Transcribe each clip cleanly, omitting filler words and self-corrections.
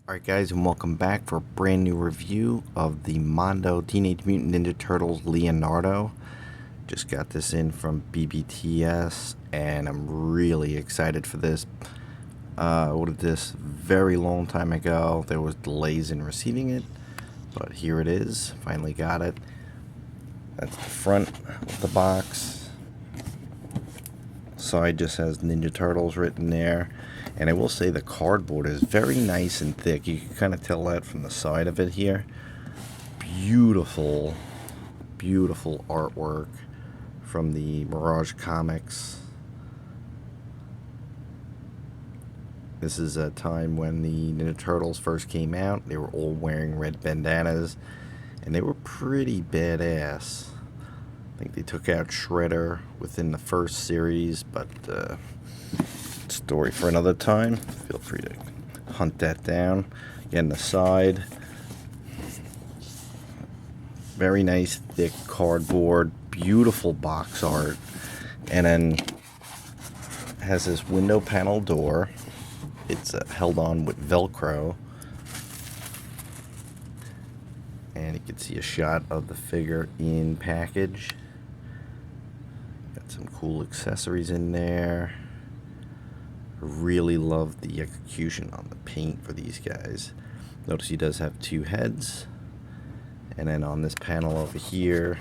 Alright guys, and welcome back for a brand new review of the Mondo Teenage Mutant Ninja Turtles Leonardo. Just got this in from BBTS and I'm really excited for this. Ordered this very long time ago. There was delays in receiving it, but here it is. Finally got it. That's the front of the box. Side just has Ninja Turtles written there. And I will say the cardboard is very nice and thick. You can kind of tell that from the side of it here. Beautiful, beautiful artwork from the Mirage Comics. This is a time when the Ninja Turtles first came out. They were all wearing red bandanas, and they were pretty badass. I think they took out Shredder within the first series, but story for another time. Feel free to hunt that down. Again, the side, very nice thick cardboard, beautiful box art, and then has this window panel door. It's held on with Velcro, and you can see a shot of the figure in package. Got some cool accessories in there. Really love the execution on the paint for these guys. Notice he does have two heads, and then on this panel over here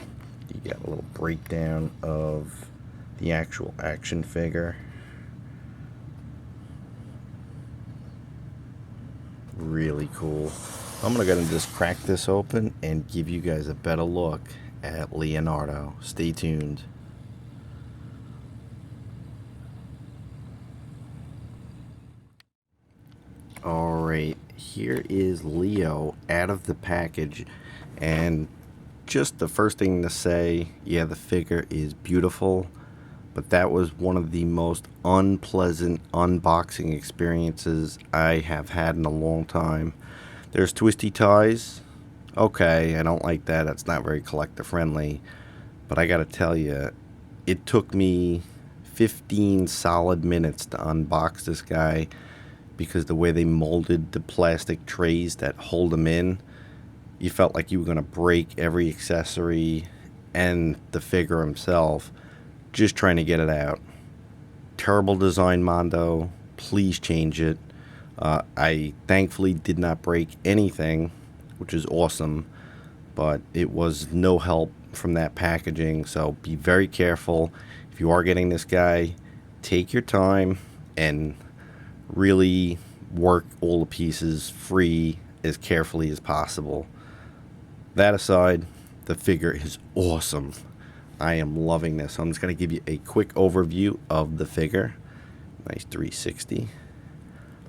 you got a little breakdown of the actual action figure. Really cool. I'm gonna go ahead and just crack this open and give you guys a better look at Leonardo. Stay tuned. Alright, here is Leo out of the package, and just the first thing to say, yeah, the figure is beautiful, but that was one of the most unpleasant unboxing experiences I have had in a long time. There's twisty ties. Okay, I don't like that. That's not very collector friendly, but I gotta tell you, it took me 15 solid minutes to unbox this guy, because the way they molded the plastic trays that hold them in, you felt like you were going to break every accessory and the figure himself just trying to get it out. Terrible design, Mondo. Please change it. I thankfully did not break anything, which is awesome, but it was no help from that packaging, so be very careful. If you are getting this guy, take your time and really work all the pieces free as carefully as possible. That aside, the figure is awesome. I am loving this. So I'm just going to give you a quick overview of the figure. Nice 360.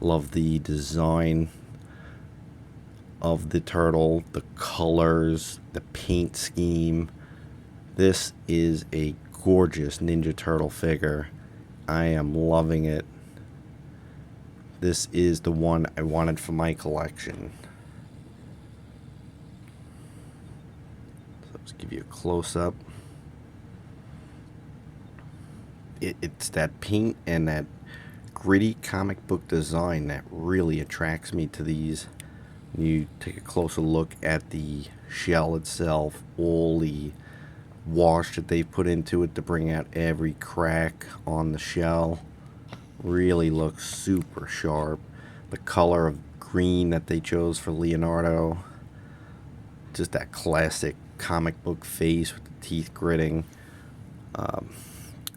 Love the design of the turtle, the colors, the paint scheme. This is a gorgeous Ninja Turtle figure. I am loving it. This is the one I wanted for my collection. So let's give you a close-up. It's that paint and that gritty comic book design that really attracts me to these. You take a closer look at the shell itself, all the wash that they've put into it to bring out every crack on the shell. Really looks super sharp. The color of green that they chose for Leonardo, just that classic comic book face with the teeth gritting.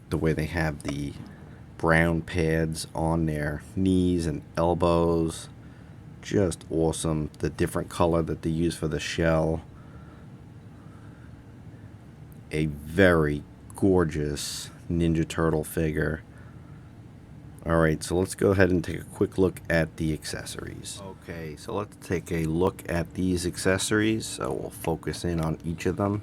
The way they have the brown pads on their knees and elbows, just awesome. The different color that they use for the shell. A very gorgeous Ninja Turtle figure. Alright, so let's go ahead and take a quick look at the accessories. Okay, so let's take a look at these accessories. So we'll focus in on each of them,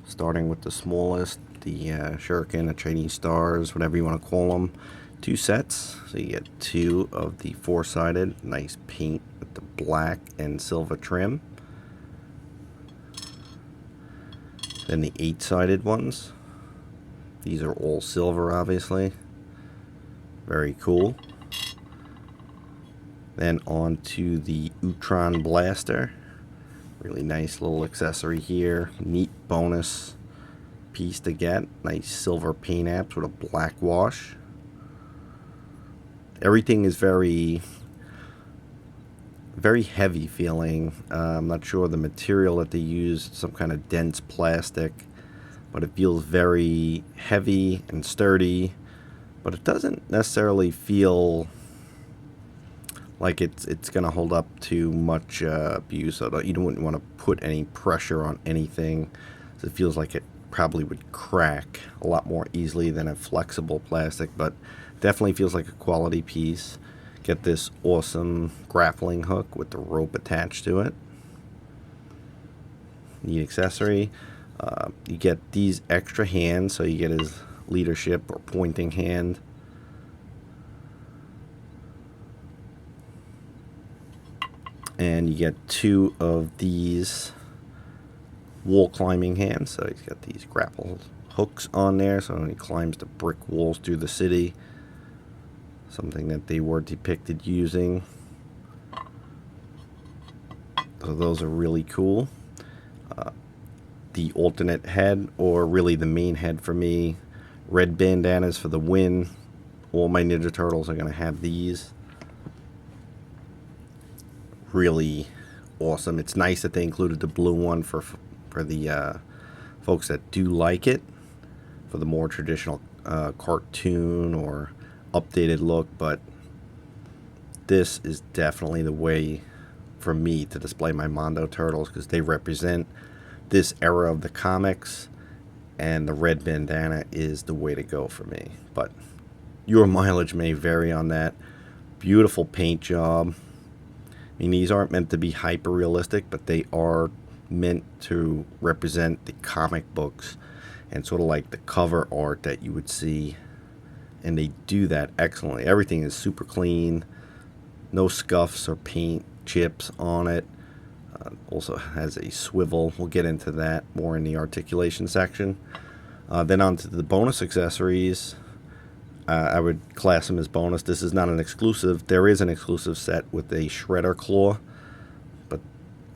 starting with the smallest, the shuriken, the Chinese stars, whatever you want to call them. Two sets, so you get two of the four-sided, nice paint with the black and silver trim. Then the eight-sided ones. These are all silver, obviously. Very cool. Then on to the Utron Blaster. Really nice little accessory here. Neat bonus piece to get. Nice silver paint apps with a black wash. Everything is very heavy feeling. I'm not sure the material that they use, some kind of dense plastic, but it feels very heavy and sturdy, but it doesn't necessarily feel like it's going to hold up to much abuse. So you don't want to put any pressure on anything. So it feels like it probably would crack a lot more easily than a flexible plastic, but definitely feels like a quality piece. Get this awesome grappling hook with the rope attached to it. Neat accessory. You get these extra hands, so you get his leadership or pointing hand. And you get 2 of these wall climbing hands. So he's got these grapple hooks on there, so when he climbs the brick walls through the city. Something that they were depicted using. So those are really cool. The alternate head, or really the main head for me, red bandanas for the win. All my Ninja Turtles are going to have these. Really awesome. It's nice that they included the blue one for the folks that do like it, for the more traditional cartoon or updated look, but this is definitely the way for me to display my Mondo Turtles, because they represent this era of the comics, and the red bandana is the way to go for me. But your mileage may vary on that. Beautiful paint job. I mean, these aren't meant to be hyper realistic, but they are meant to represent the comic books and sort of like the cover art that you would see, and they do that excellently. Everything is super clean, no scuffs or paint chips on it. Also has a swivel. We'll get into that more in the articulation section. Then on to the bonus accessories. I would class them as bonus. This is not an exclusive. There is an exclusive set with a shredder claw, but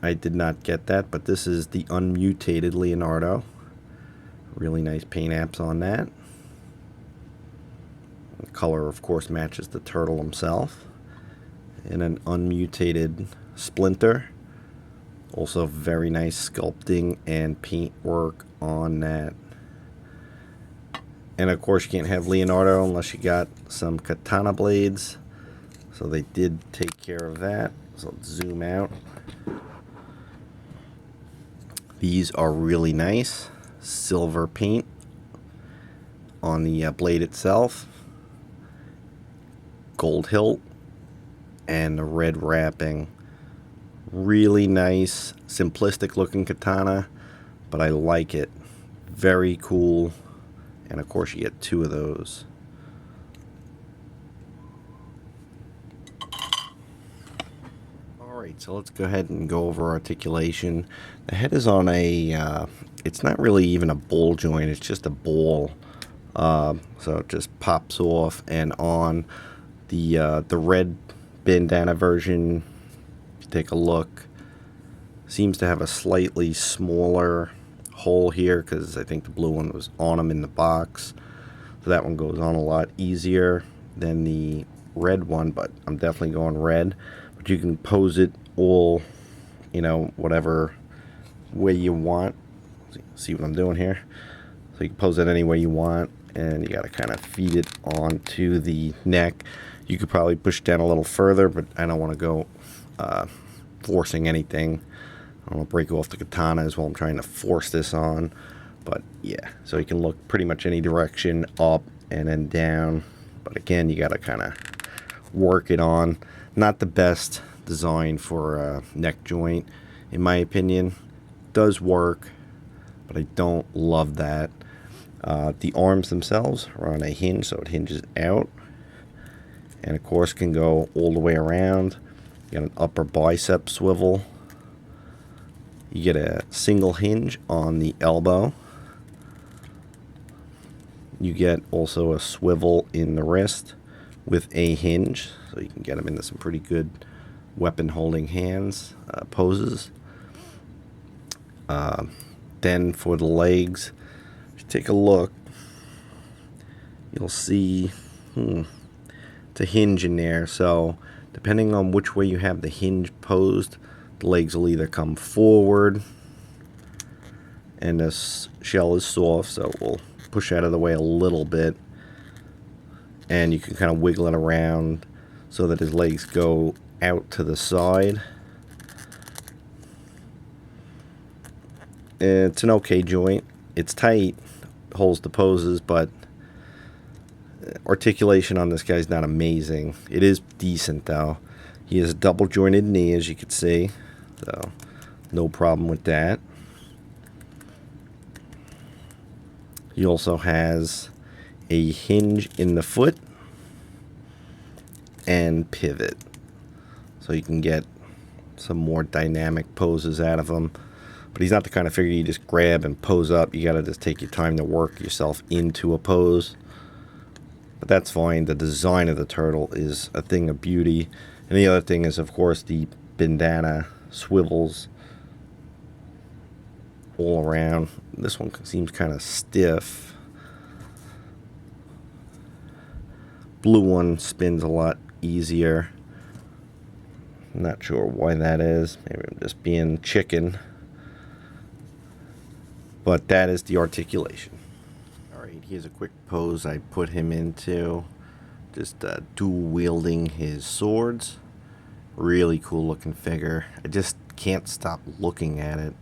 I did not get that. But this is the unmutated Leonardo. Really nice paint apps on that. The color, of course, matches the turtle himself. And an unmutated Splinter. Also very nice sculpting and paint work on that. And of course you can't have Leonardo unless you got some katana blades. So they did take care of that. So let's zoom out. These are really nice. Silver paint on the blade itself. Gold hilt. And the red wrapping. Really nice, simplistic looking katana, but I like it. Very cool. And of course you get 2 of those. Alright, so let's go ahead and go over articulation. The head is on a, it's not really even a ball joint, it's just a ball. So it just pops off and on. The red bandana version, take a look, seems to have a slightly smaller hole here because I think the blue one was on them in the box, so that one goes on a lot easier than the red one, but I'm definitely going red. But you can pose it all, you know, whatever way you want. See what I'm doing here? So you can pose it any way you want, and you got to kind of feed it onto the neck. You could probably push down a little further, but I don't want to go forcing anything. I don't want to break off the katanas while I'm trying to force this on. But yeah, so you can look pretty much any direction, up and then down. But again, you got to kind of work it on. Not the best design for a neck joint, in my opinion. Does work, but I don't love that. The arms themselves are on a hinge, so it hinges out. And of course can go all the way around. You got an upper bicep swivel. You get a single hinge on the elbow. You get also a swivel in the wrist with a hinge, so you can get them into some pretty good weapon holding hands poses. Then for the legs, if you take a look, you'll see it's a hinge in there. So depending on which way you have the hinge posed, the legs will either come forward, and this shell is soft, so we'll push out of the way a little bit, and you can kind of wiggle it around so that his legs go out to the side. It's an okay joint. It's tight, holds the poses, but articulation on this guy's not amazing. It is decent though. He has a double jointed knee, as you can see, so no problem with that. He also has a hinge in the foot and pivot, so you can get some more dynamic poses out of him. But he's not the kind of figure you just grab and pose up. You gotta just take your time to work yourself into a pose. But that's fine. The design of the turtle is a thing of beauty. And the other thing is, of course, the bandana swivels all around. This one seems kind of stiff. Blue one spins a lot easier. I'm not sure why that is. Maybe I'm just being chicken. But that is the articulation. Alright, here's a quick pose I put him into. Just dual wielding his swords. Really cool looking figure. I just can't stop looking at it.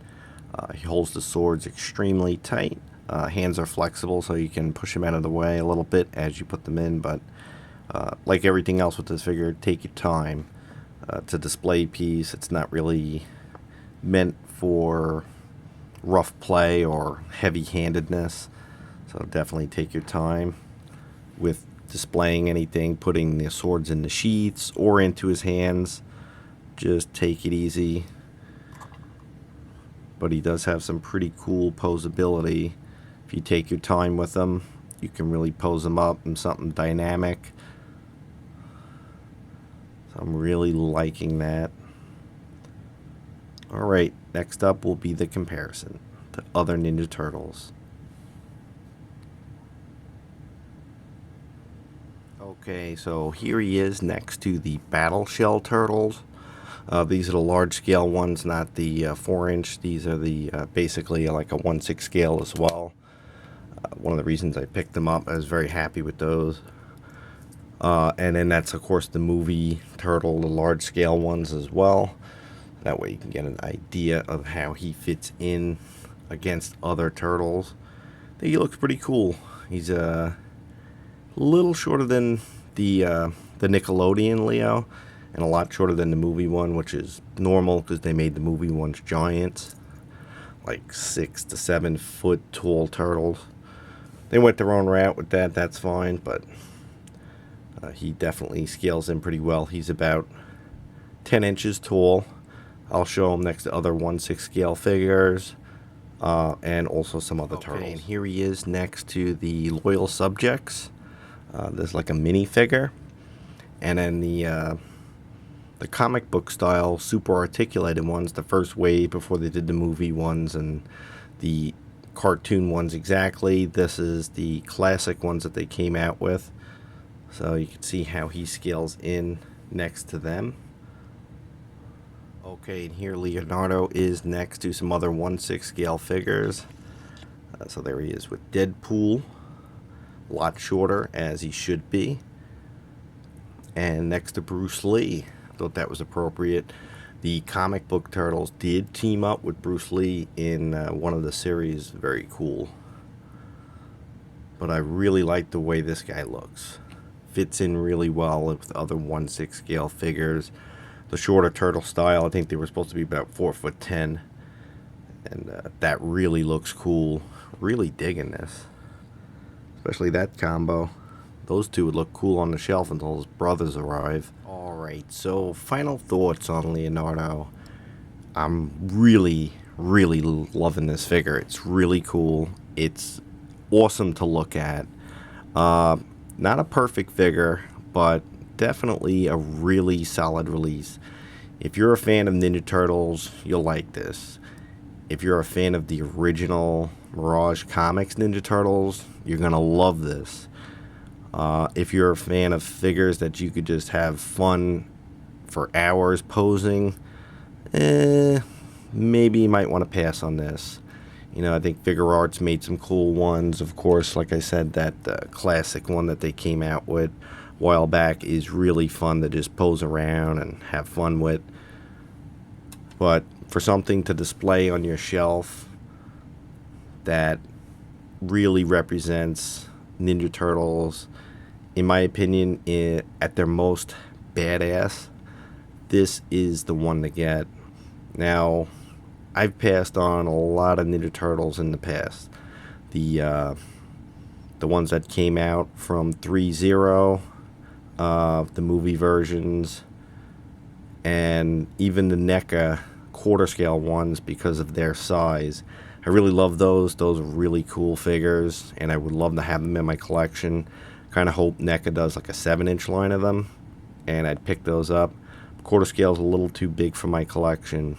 He holds the swords extremely tight. Hands are flexible, so you can push him out of the way a little bit as you put them in. But like everything else with this figure, take your time. It's a display piece. It's not really meant for rough play or heavy-handedness, so definitely take your time with displaying anything, putting the swords in the sheaths or into his hands. Just take it easy. But he does have some pretty cool posability. If you take your time with him, you can really pose him up in something dynamic. So I'm really liking that. Alright, next up will be the comparison to other Ninja Turtles. Okay, so here he is next to the Battle Shell Turtles. These are the large scale ones, not the 4-inch. These are the basically like a 1/6 scale as well. One of the reasons I picked them up, I was very happy with those. And then that's of course the movie turtle, the large scale ones as well. That way you can get an idea of how he fits in against other turtles. I think he looks pretty cool. He's a little shorter than the Nickelodeon Leo, and a lot shorter than the movie one, which is normal because they made the movie ones giants, like 6 to 7 foot tall turtles. They went their own route with that. That's fine, but he definitely scales in pretty well. He's about 10 inches tall. I'll show him next to other 1/6 scale figures, and also some other turtles. And here he is next to the Loyal Subjects. There's like a mini figure, and then the comic book style super articulated ones, the first wave before they did the movie ones and the cartoon ones exactly. This is the classic ones that they came out with, so you can see how he scales in next to them. Okay, and here Leonardo is next to some other 1/6 scale figures. So there he is with Deadpool, a lot shorter as he should be. And next to Bruce Lee, I thought that was appropriate. The comic book turtles did team up with Bruce Lee in one of the series. Very cool. But I really like the way this guy looks. Fits in really well with other 1/6 scale figures. The shorter turtle style, I think they were supposed to be about 4'10", and that really looks cool. Really digging this, especially that combo. Those two would look cool on the shelf until his brothers arrive. Alright, so final thoughts on Leonardo. I'm really loving this figure. It's really cool. It's awesome to look at. Not a perfect figure, but definitely a really solid release. If you're a fan of Ninja Turtles, you'll like this. If you're a fan of the original Mirage Comics Ninja Turtles, you're going to love this. If you're a fan of figures that you could just have fun for hours posing, maybe you might want to pass on this. You know, I think Figure Arts made some cool ones. Of course, like I said, that classic one that they came out with a while back is really fun to just pose around and have fun with. But for something to display on your shelf that really represents Ninja Turtles, in my opinion, at their most badass, this is the one to get. Now, I've passed on a lot of Ninja Turtles in the past. The ones that came out from 3.0, the movie versions, and even the NECA quarter scale ones because of their size. I really love those. Those are really cool figures, and I would love to have them in my collection. Kind of hope NECA does like a 7-inch line of them, and I'd pick those up. Quarter scale is a little too big for my collection,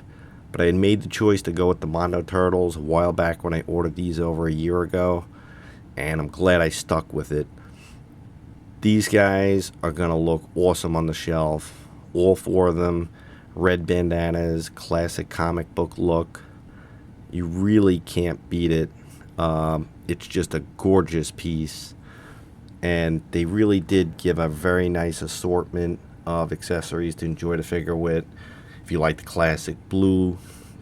but I had made the choice to go with the Mondo Turtles a while back when I ordered these over a year ago, and I'm glad I stuck with it. These guys are going to look awesome on the shelf. All 4 of them. Red bandanas, classic comic book look. You really can't beat it. It's just a gorgeous piece. And they really did give a very nice assortment of accessories to enjoy the figure with. If you like the classic blue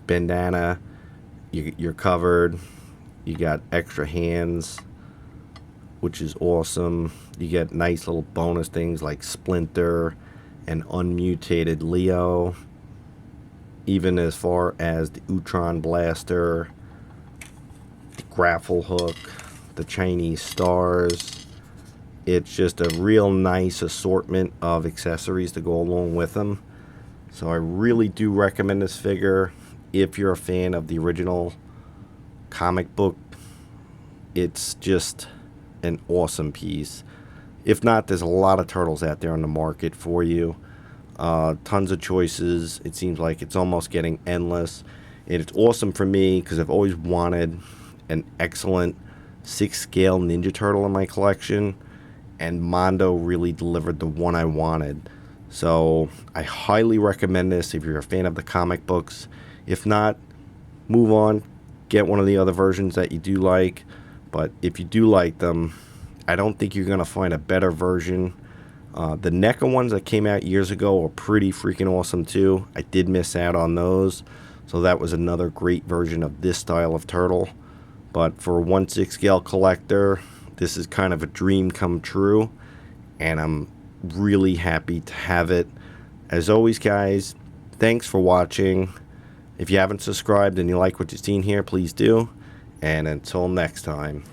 bandana, you're covered. You got extra hands, which is awesome. You get nice little bonus things like Splinter and unmutated Leo, even as far as the Utron Blaster, the grapple hook, the Chinese stars. It's just a real nice assortment of accessories to go along with them. So I really do recommend this figure if you're a fan of the original comic book. It's just an awesome piece. If not, there's a lot of turtles out there on the market for you. Tons of choices. It seems like it's almost getting endless. And it's awesome for me because I've always wanted an excellent 6-scale Ninja Turtle in my collection. And Mondo really delivered the one I wanted. So I highly recommend this if you're a fan of the comic books. If not, move on. Get one of the other versions that you do like. But if you do like them, I don't think you're going to find a better version. The NECA ones that came out years ago are pretty freaking awesome too. I did miss out on those. So that was another great version of this style of turtle. But for a 1/6 scale collector, this is kind of a dream come true. And I'm really happy to have it. As always, guys, thanks for watching. If you haven't subscribed and you like what you've seen here, please do. And until next time.